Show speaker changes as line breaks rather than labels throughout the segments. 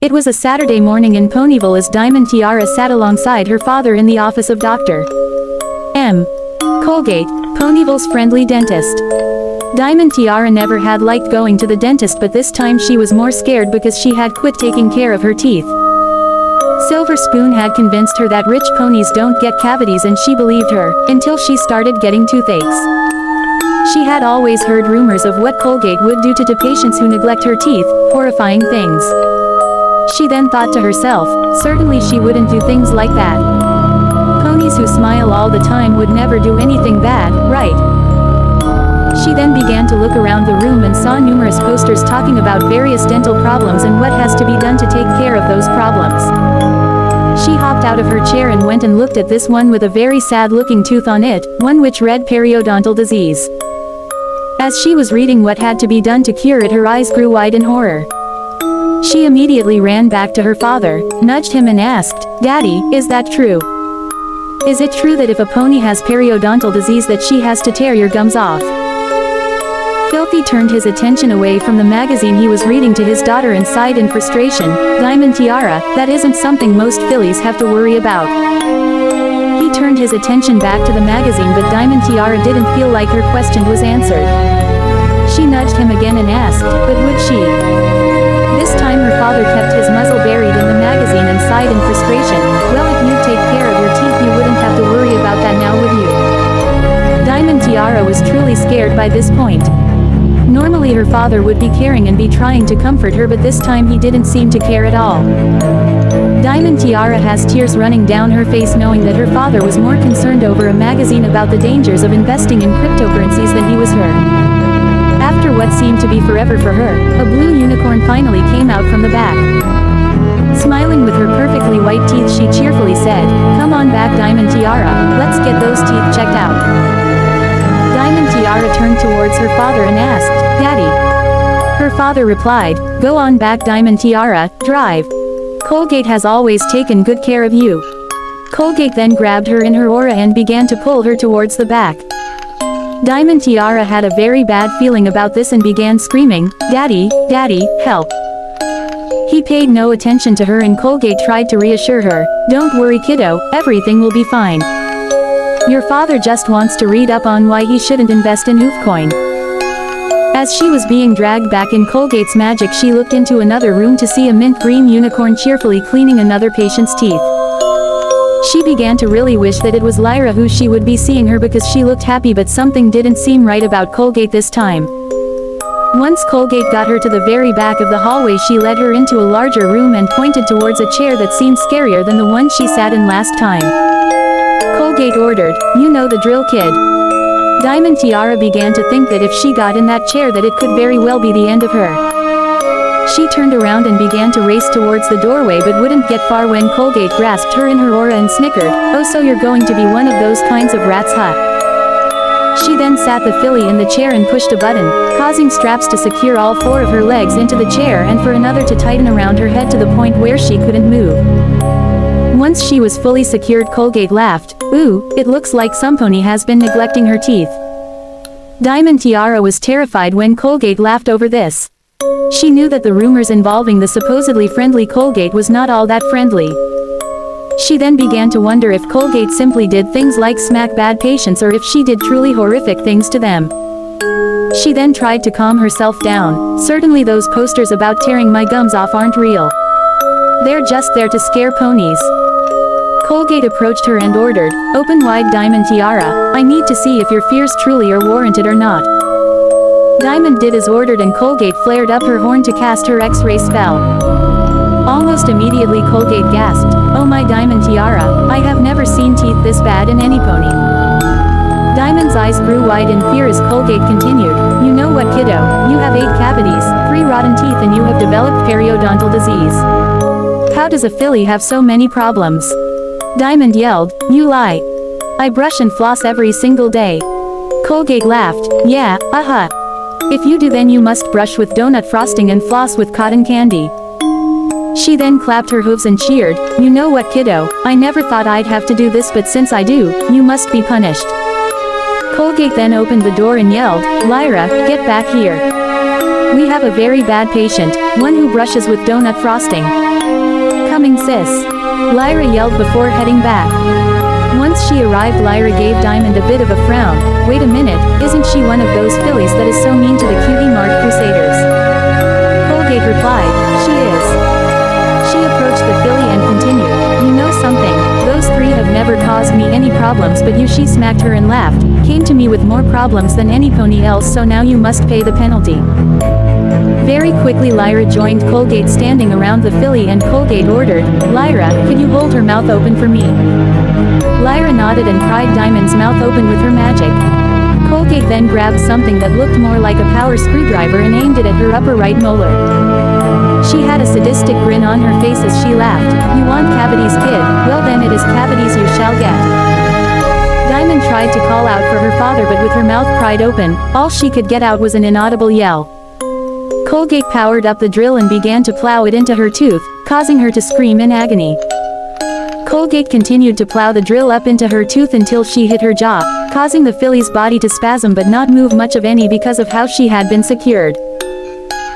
It was a Saturday morning in Ponyville as Diamond Tiara sat alongside her father in the office of Dr. M. Colgate, Ponyville's friendly dentist. Diamond Tiara never had liked going to the dentist, but this time she was more scared because she had quit taking care of her teeth. Silver Spoon had convinced her that rich ponies don't get cavities, and she believed her, until she started getting toothaches. She had always heard rumors of what Colgate would do to patients who neglect her teeth, horrifying things. She then thought to herself, certainly she wouldn't do things like that. Ponies who smile all the time would never do anything bad, right? She then began to look around the room and saw numerous posters talking about various dental problems and what has to be done to take care of those problems. She hopped out of her chair and went and looked at this one with a very sad-looking tooth on it, one which read periodontal disease. As she was reading what had to be done to cure it, her eyes grew wide in horror. She immediately ran back to her father, nudged him and asked, "Daddy, is that true? Is it true that if a pony has periodontal disease that she has to tear your gums off?" Filthy turned his attention away from the magazine he was reading to his daughter and sighed in frustration, "Diamond Tiara, that isn't something most fillies have to worry about." He turned his attention back to the magazine, but Diamond Tiara didn't feel like her question was answered. She nudged him again and asked, "But would she?" This time her father kept his muzzle buried in the magazine and sighed in frustration, "Well, if you'd take care of your teeth you wouldn't have to worry about that now, would you?" Diamond Tiara was truly scared by this point. Normally her father would be caring and be trying to comfort her, but this time he didn't seem to care at all. Diamond Tiara has tears running down her face knowing that her father was more concerned over a magazine about the dangers of investing in cryptocurrencies than he was her. After what seemed to be forever for her, a blue unicorn finally came out from the back. Smiling with her perfectly white teeth, she cheerfully said, "Come on back, Diamond Tiara, let's get those teeth checked out." Diamond Tiara turned towards her father and asked, "Daddy?" Her father replied, "Go on back, Diamond Tiara, drive. Colgate has always taken good care of you." Colgate then grabbed her in her aura and began to pull her towards the back. Diamond Tiara had a very bad feeling about this and began screaming, "Daddy, Daddy, help." He paid no attention to her and Colgate tried to reassure her, "Don't worry, kiddo, everything will be fine. Your father just wants to read up on why he shouldn't invest in Hoofcoin." As she was being dragged back in Colgate's magic, she looked into another room to see a mint green unicorn cheerfully cleaning another patient's teeth. She began to really wish that it was Lyra who she would be seeing her because she looked happy, but something didn't seem right about Colgate this time. Once Colgate got her to the very back of the hallway, she led her into a larger room and pointed towards a chair that seemed scarier than the one she sat in last time. Colgate ordered, "You know the drill, kid." Diamond Tiara began to think that if she got in that chair that it could very well be the end of her. She turned around and began to race towards the doorway, but wouldn't get far when Colgate grasped her in her aura and snickered, "Oh, so you're going to be one of those kinds of rats, huh?" She then sat the filly in the chair and pushed a button, causing straps to secure all four of her legs into the chair and for another to tighten around her head to the point where she couldn't move. Once she was fully secured, Colgate laughed, "Ooh, it looks like some pony has been neglecting her teeth." Diamond Tiara was terrified when Colgate laughed over this. She knew that the rumors involving the supposedly friendly Colgate was not all that friendly. She then began to wonder if Colgate simply did things like smack bad patients or if she did truly horrific things to them. She then tried to calm herself down. Certainly those posters about tearing my gums off aren't real. They're just there to scare ponies. Colgate approached her and ordered, "Open wide, Diamond Tiara, I need to see if your fears truly are warranted or not." Diamond did as ordered and Colgate flared up her horn to cast her X-ray spell. Almost immediately Colgate gasped, "Oh my Diamond Tiara, I have never seen teeth this bad in any pony." Diamond's eyes grew wide in fear as Colgate continued, "You know what, kiddo, you have 8 cavities, 3 rotten teeth and you have developed periodontal disease. How does a filly have so many problems?" Diamond yelled, "You lie. I brush and floss every single day." Colgate laughed, "Yeah, If you do, then you must brush with donut frosting and floss with cotton candy." She then clapped her hooves and cheered, "You know what, kiddo, I never thought I'd have to do this, but since I do, you must be punished." Colgate then opened the door and yelled, "Lyra, get back here." We have a very bad patient, one who brushes with donut frosting. Coming sis. Lyra yelled before heading back. Once she arrived, Lyra gave Diamond a bit of a frown. Wait a minute, isn't she one of those fillies that is so mean to the cutie mark crusaders? Colgate replied, she is. She approached the filly and continued, you know something, those three have never caused me any problems but you. She smacked her and laughed, came to me with more problems than any pony else, so now you must pay the penalty. Very quickly Lyra joined Colgate standing around the filly and Colgate ordered, Lyra, could you hold her mouth open for me? Lyra nodded and pried Diamond's mouth open with her magic. Colgate then grabbed something that looked more like a power screwdriver and aimed it at her upper right molar. She had a sadistic grin on her face as she laughed, you want cavities, kid, well then it is cavities you shall get. Diamond tried to call out for her father but with her mouth pried open, all she could get out was an inaudible yell. Colgate powered up the drill and began to plow it into her tooth, causing her to scream in agony. Colgate continued to plow the drill up into her tooth until she hit her jaw, causing the filly's body to spasm but not move much of any because of how she had been secured.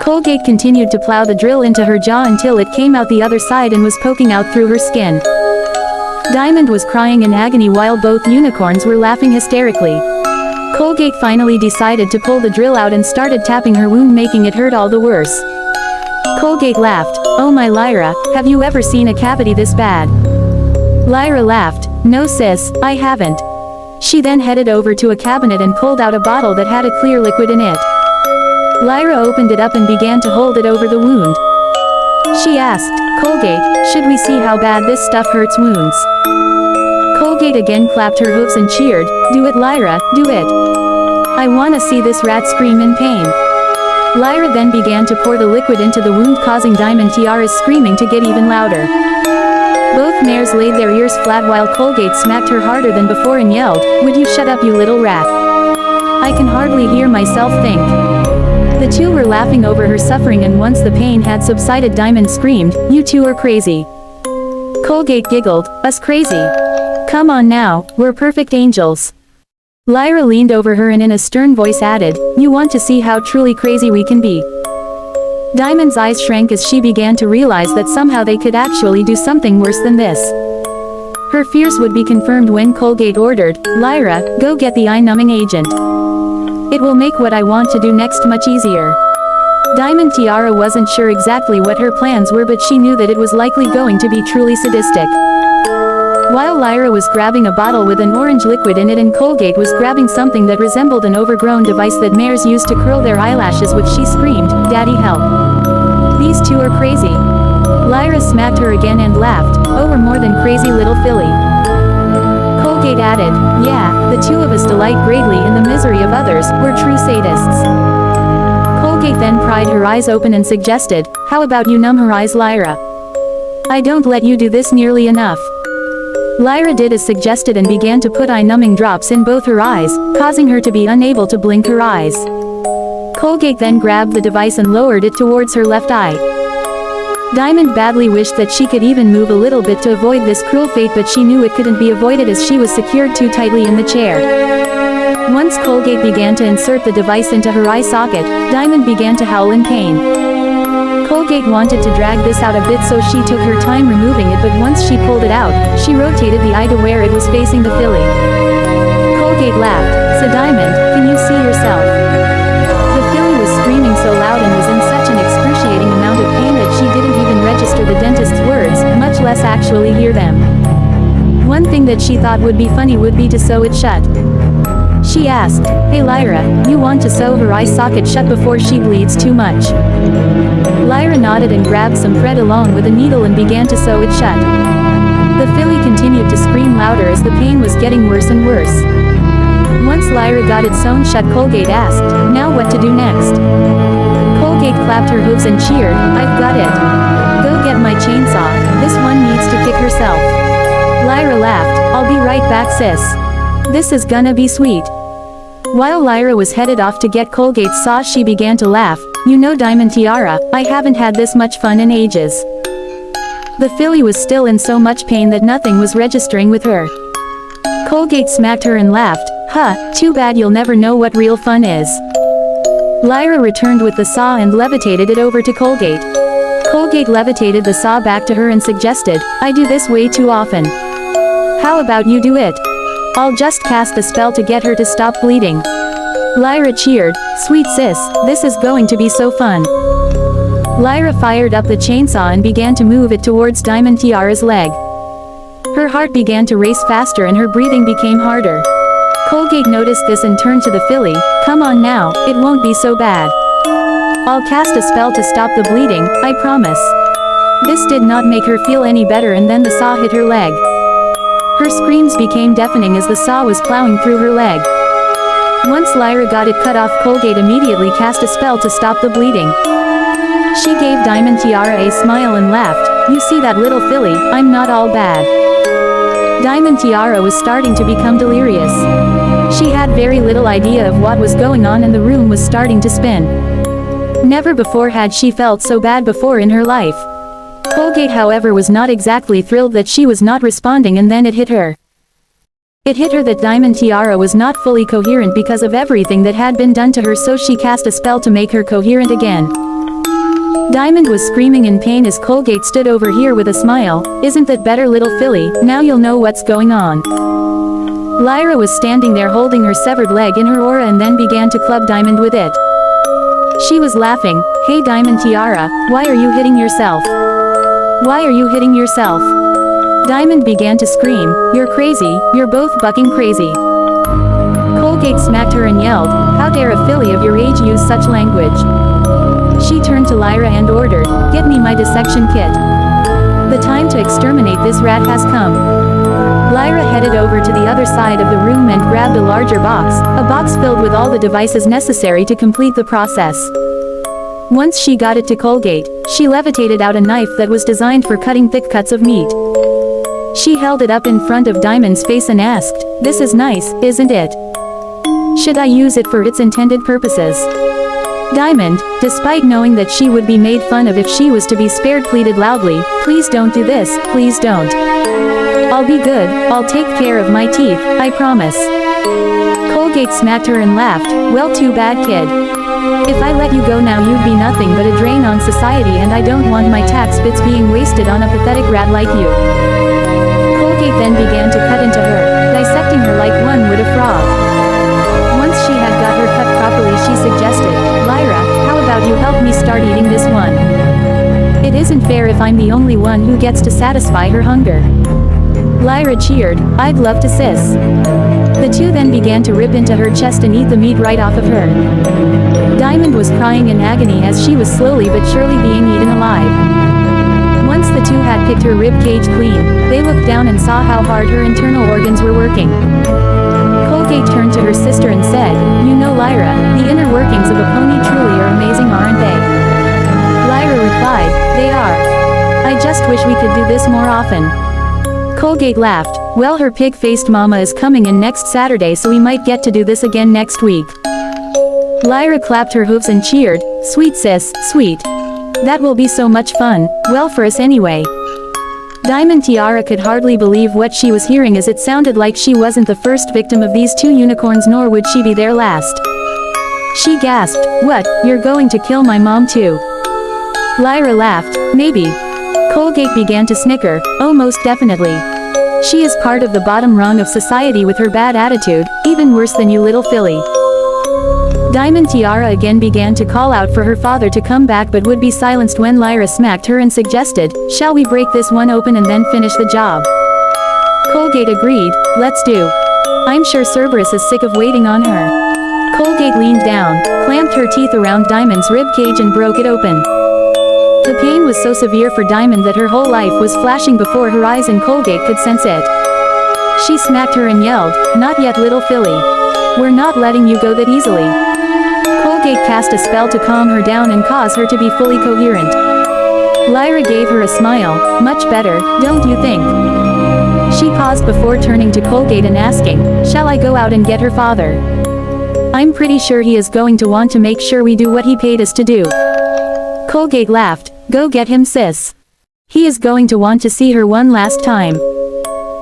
Colgate continued to plow the drill into her jaw until it came out the other side and was poking out through her skin. Diamond was crying in agony while both unicorns were laughing hysterically. Colgate finally decided to pull the drill out and started tapping her wound, making it hurt all the worse. Colgate laughed, oh my Lyra, have you ever seen a cavity this bad? Lyra laughed, no sis, I haven't. She then headed over to a cabinet and pulled out a bottle that had a clear liquid in it. Lyra opened it up and began to hold it over the wound. She asked, Colgate, should we see how bad this stuff hurts wounds? Colgate again clapped her hooves and cheered, do it Lyra, do it. I wanna see this rat scream in pain. Lyra then began to pour the liquid into the wound, causing Diamond Tiara's screaming to get even louder. Both mares laid their ears flat while Colgate smacked her harder than before and yelled, would you shut up you little rat? I can hardly hear myself think. The two were laughing over her suffering, and once the pain had subsided Diamond screamed, you two are crazy. Colgate giggled, us crazy? Come on now, we're perfect angels. Lyra leaned over her and in a stern voice added, you want to see how truly crazy we can be? Diamond's eyes shrank as she began to realize that somehow they could actually do something worse than this. Her fears would be confirmed when Colgate ordered, Lyra, go get the eye-numbing agent. It will make what I want to do next much easier. Diamond Tiara wasn't sure exactly what her plans were, but she knew that it was likely going to be truly sadistic. While Lyra was grabbing a bottle with an orange liquid in it and Colgate was grabbing something that resembled an overgrown device that mares use to curl their eyelashes with, she screamed, Daddy help. These two are crazy. Lyra smacked her again and laughed, oh we're more than crazy little filly. Colgate added, yeah, the two of us delight greatly in the misery of others, we're true sadists. Colgate then pried her eyes open and suggested, how about you numb her eyes Lyra? I don't let you do this nearly enough. Lyra did as suggested and began to put eye-numbing drops in both her eyes, causing her to be unable to blink her eyes. Colgate then grabbed the device and lowered it towards her left eye. Diamond badly wished that she could even move a little bit to avoid this cruel fate, but she knew it couldn't be avoided as she was secured too tightly in the chair. Once Colgate began to insert the device into her eye socket, Diamond began to howl in pain. Colgate wanted to drag this out a bit, so she took her time removing it, but once she pulled it out, she rotated the eye to where it was facing the filly. Colgate laughed, so Diamond, can you see yourself? The filly was screaming so loud and was in such an excruciating amount of pain that she didn't even register the dentist's words, much less actually hear them. One thing that she thought would be funny would be to sew it shut. She asked, hey Lyra, you want to sew her eye socket shut before she bleeds too much? Lyra nodded and grabbed some thread along with a needle and began to sew it shut. The filly continued to scream louder as the pain was getting worse and worse. Once Lyra got it sewn shut, Colgate asked, now what to do next? Colgate clapped her hooves and cheered, I've got it. Go get my chainsaw, this one needs to kick herself. Lyra laughed, I'll be right back sis. This is gonna be sweet. While Lyra was headed off to get Colgate's saw, she began to laugh, you know Diamond Tiara, I haven't had this much fun in ages. The filly was still in so much pain that nothing was registering with her. Colgate smacked her and laughed, huh, too bad you'll never know what real fun is. Lyra returned with the saw and levitated it over to Colgate. Colgate levitated the saw back to her and suggested, "I do this way too often. How about you do it? I'll just cast a spell to get her to stop bleeding." Lyra cheered, "Sweet sis, this is going to be so fun." Lyra fired up the chainsaw and began to move it towards Diamond Tiara's leg. Her heart began to race faster and her breathing became harder. Colgate noticed this and turned to the filly, "Come on now, it won't be so bad. I'll cast a spell to stop the bleeding, I promise." This did not make her feel any better and then the saw hit her leg. Her screams became deafening as the saw was plowing through her leg. Once Lyra got it cut off, Colgate immediately cast a spell to stop the bleeding. She gave Diamond Tiara a smile and laughed, "You see that little filly, I'm not all bad." Diamond Tiara was starting to become delirious. She had very little idea of what was going on and the room was starting to spin. Never before had she felt so bad before in her life. Colgate, however, was not exactly thrilled that she was not responding, and then it hit her. It hit her that Diamond Tiara was not fully coherent because of everything that had been done to her, so she cast a spell to make her coherent again. Diamond was screaming in pain as Colgate stood over here with a smile, "Isn't that better, little filly? Now you'll know what's going on." Lyra was standing there holding her severed leg in her aura and then began to club Diamond with it. She was laughing, "Hey Diamond Tiara, why are you hitting yourself? Why are you hitting yourself?" Diamond began to scream, "You're crazy, you're both bucking crazy." Colgate smacked her and yelled, "How dare a filly of your age use such language?" She turned to Lyra and ordered, "Get me my dissection kit. The time to exterminate this rat has come." Lyra headed over to the other side of the room and grabbed a larger box, a box filled with all the devices necessary to complete the process. Once she got it to Colgate, she levitated out a knife that was designed for cutting thick cuts of meat. She held it up in front of Diamond's face and asked, "This is nice, isn't it? Should I use it for its intended purposes?" Diamond, despite knowing that she would be made fun of if she was to be spared, pleaded loudly, "Please don't do this, please don't. I'll be good, I'll take care of my teeth, I promise." Colgate smacked her and laughed, "Well, too bad, kid. If I let you go now, you'd be nothing but a drain on society, and I don't want my tax bits being wasted on a pathetic rat like you." Colgate then began to cut into her, dissecting her like one would a frog. Once she had got her cut properly, she suggested, "Lyra, how about you help me start eating this one? It isn't fair if I'm the only one who gets to satisfy her hunger." Lyra cheered, "I'd love to, sis." The two then began to rip into her chest and eat the meat right off of her. Diamond was crying in agony as she was slowly but surely being eaten alive. Once the two had picked her rib cage clean, they looked down and saw how hard her internal organs were working. Colgate turned to her sister and said, "You know, Lyra, the inner workings of a pony truly are amazing, aren't they?" Lyra replied, "They are. I just wish we could do this more often." Colgate laughed, "Well, her pig-faced mama is coming in next Saturday, so we might get to do this again next week." Lyra clapped her hooves and cheered, "Sweet sis, sweet. That will be so much fun, well, for us anyway." Diamond Tiara could hardly believe what she was hearing, as it sounded like she wasn't the first victim of these two unicorns, nor would she be their last. She gasped, "What, you're going to kill my mom too?" Lyra laughed, "Maybe." Colgate began to snicker, "Oh, most definitely. She is part of the bottom rung of society with her bad attitude, even worse than you, little filly." Diamond Tiara again began to call out for her father to come back, but would be silenced when Lyra smacked her and suggested, "Shall we break this one open and then finish the job?" Colgate agreed, "Let's do. I'm sure Cerberus is sick of waiting on her." Colgate leaned down, clamped her teeth around Diamond's rib cage and broke it open. The pain was so severe for Diamond that her whole life was flashing before her eyes, and Colgate could sense it. She smacked her and yelled, "Not yet, little filly. We're not letting you go that easily." Colgate cast a spell to calm her down and cause her to be fully coherent. Lyra gave her a smile, "Much better, don't you think?" She paused before turning to Colgate and asking, "Shall I go out and get her father? I'm pretty sure he is going to want to make sure we do what he paid us to do." Colgate laughed, "Go get him, sis. He is going to want to see her one last time."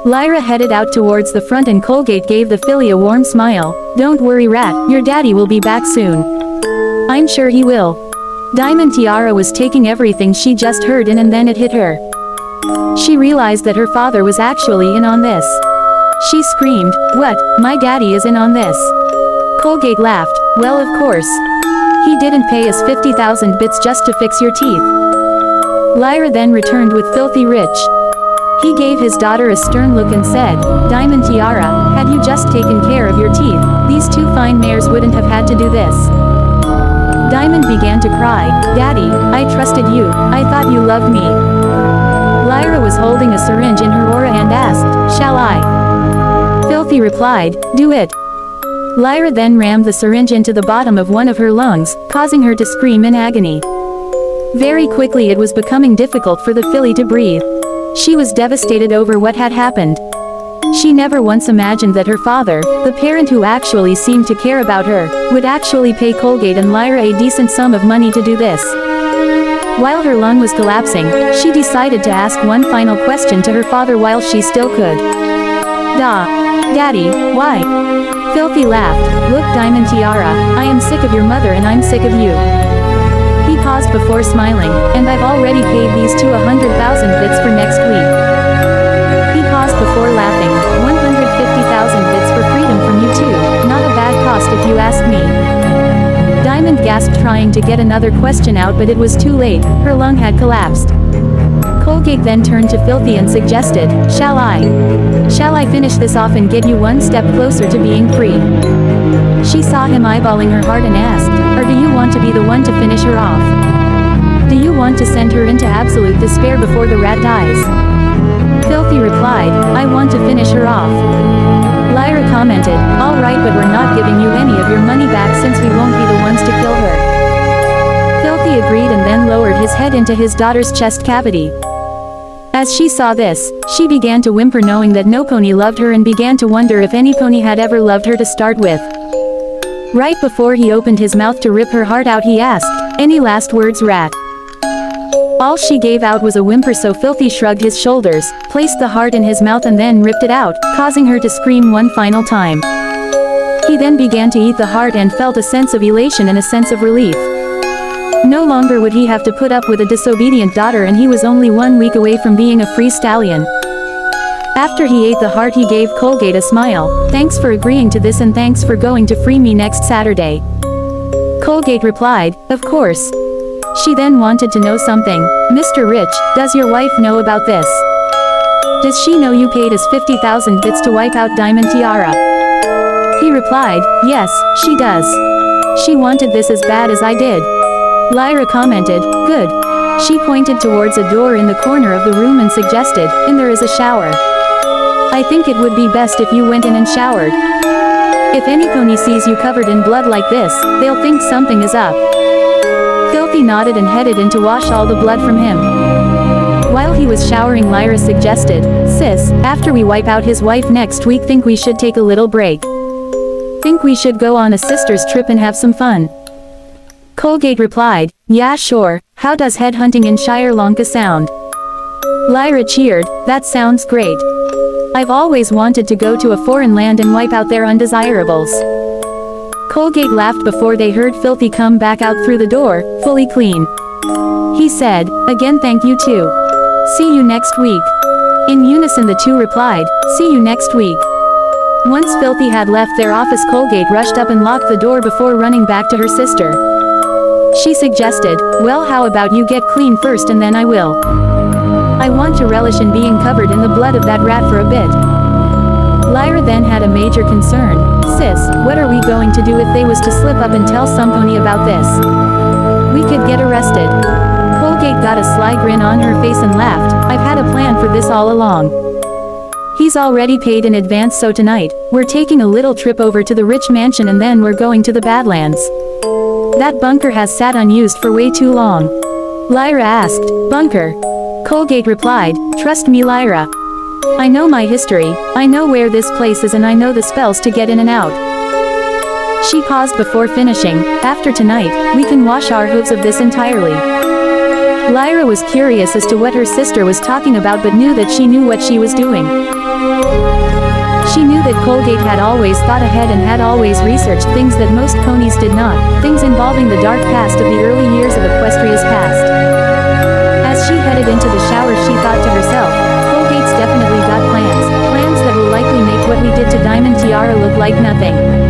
Lyra headed out towards the front and Colgate gave the filly a warm smile, "Don't worry, rat, your daddy will be back soon." I'm sure he will. Diamond Tiara was taking everything she just heard in and then it hit her. She realized that her father was actually in on this. She screamed, "What, my daddy is in on this?" Colgate laughed, "Well, of course. He didn't pay us 50,000 bits just to fix your teeth." Lyra then returned with Filthy Rich. He gave his daughter a stern look and said, "Diamond Tiara, had you just taken care of your teeth, these two fine mares wouldn't have had to do this." Diamond began to cry, "Daddy, I trusted you, I thought you loved me." Lyra was holding a syringe in her aura and asked, "Shall I?" Filthy replied, "Do it." Lyra then rammed the syringe into the bottom of one of her lungs, causing her to scream in agony. Very quickly it was becoming difficult for the filly to breathe. She was devastated over what had happened. She never once imagined that her father, the parent who actually seemed to care about her, would actually pay Colgate and Lyra a decent sum of money to do this. While her lung was collapsing, she decided to ask one final question to her father while she still could. Daddy, why?" Filthy laughed, "Look, Diamond Tiara, I am sick of your mother and I'm sick of you." He paused before smiling, "And I've already paid these two 100,000 bits for next week." He paused before laughing, 150,000 bits for freedom from you too, not a bad cost if you ask me." Diamond gasped trying to get another question out but it was too late, her lung had collapsed. Colgate then turned to Filthy and suggested, Shall I finish this off and get you one step closer to being free?" She saw him eyeballing her hard and asked, "Or do you want to be the one to finish her off? Do you want to send her into absolute despair before the rat dies?" Filthy replied, "I want to finish her off." Lyra commented, "Alright, but we're not giving you any of your money back since we won't be the ones to kill her." Filthy agreed and then lowered his head into his daughter's chest cavity. As she saw this, she began to whimper knowing that no pony loved her and began to wonder if any pony had ever loved her to start with. Right before he opened his mouth to rip her heart out he asked, "Any last words, rat?" All she gave out was a whimper, so Filthy shrugged his shoulders, placed the heart in his mouth and then ripped it out, causing her to scream one final time. He then began to eat the heart and felt a sense of elation and a sense of relief. No longer would he have to put up with a disobedient daughter, and he was only 1 week away from being a free stallion. After he ate the heart he gave Colgate a smile, "Thanks for agreeing to this and thanks for going to free me next Saturday." Colgate replied, "Of course." She then wanted to know something. "Mr. Rich, does your wife know about this? Does she know you paid us 50,000 bits to wipe out Diamond Tiara?" He replied, "Yes, she does. She wanted this as bad as I did." Lyra commented, "Good." She pointed towards a door in the corner of the room and suggested, "In there is a shower. I think it would be best if you went in and showered. If any pony sees you covered in blood like this, they'll think something is up." Filthy nodded and headed in to wash all the blood from him. While he was showering, Lyra suggested, "Sis, after we wipe out his wife next week, think we should take a little break? Think we should go on a sister's trip and have some fun?" Colgate replied, "Yeah, sure. How does headhunting in Shire Lanka sound?" Lyra cheered, "That sounds great. I've always wanted to go to a foreign land and wipe out their undesirables." Colgate laughed before they heard Filthy come back out through the door, fully clean. He said, "Again, thank you too. See you next week." In unison the two replied, "See you next week." Once Filthy had left their office, Colgate rushed up and locked the door before running back to her sister. She suggested, "Well, how about you get clean first and then I will. I want to relish in being covered in the blood of that rat for a bit." Lyra then had a major concern. "Sis, what are we going to do if they was to slip up and tell some pony about this? We could get arrested." Colgate got a sly grin on her face and laughed, "I've had a plan for this all along. He's already paid in advance, so tonight, we're taking a little trip over to the rich mansion and then we're going to the Badlands. That bunker has sat unused for way too long." Lyra asked, "Bunker?" Colgate replied, "Trust me, Lyra. I know my history, I know where this place is, and I know the spells to get in and out." She paused before finishing, "After tonight, we can wash our hooves of this entirely." Lyra was curious as to what her sister was talking about but knew that she knew what she was doing. She knew that Colgate had always thought ahead and had always researched things that most ponies did not, things involving the dark past of the early years of Equestria's past. As she headed into the shower, she thought to herself, Colgate's definitely got plans that will likely make what we did to Diamond Tiara look like nothing.